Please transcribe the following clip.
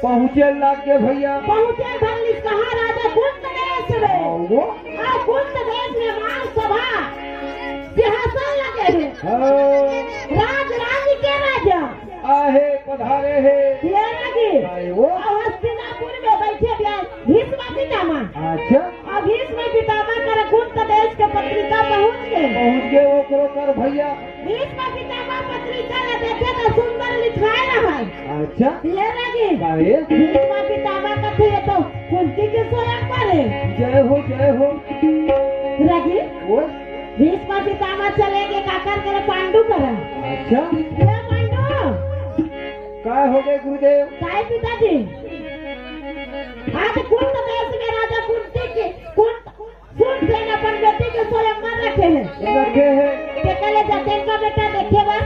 पहुँचे लागे भैया पहुँचे भल्ली कहाँ राजा कुंत देश में वो कुंत देश में मान सभा सिंहासन लगे हैं राज राज्य के राजा आहे पधारे है ये लगी आए वो हस्तिनापुर में बैठे भीष्म पितामह अच्छा अब भीष्म पितामह कर कुंत देश के पत्रिका पहुँच गए वो करो कर भैया भीष्म पितामह पत्रिका में देखे तो सुंदर लिखाए रहा अच्छा ये लगी काहे भीष्म पितामह कथे तो कुंती के स्वयं पर है जय हो लगी वो भीष्म पितामह चलेंगे काकर करे पांडु करा अच्छा ये पांडु काय हो गए गुरुदेव काय पिताजी आज कुंत देश में राजा कुंती के कुंत सेनापति के स्वयंवर रखे हैं रखे हैं के कले जाते का बेटा देखेगा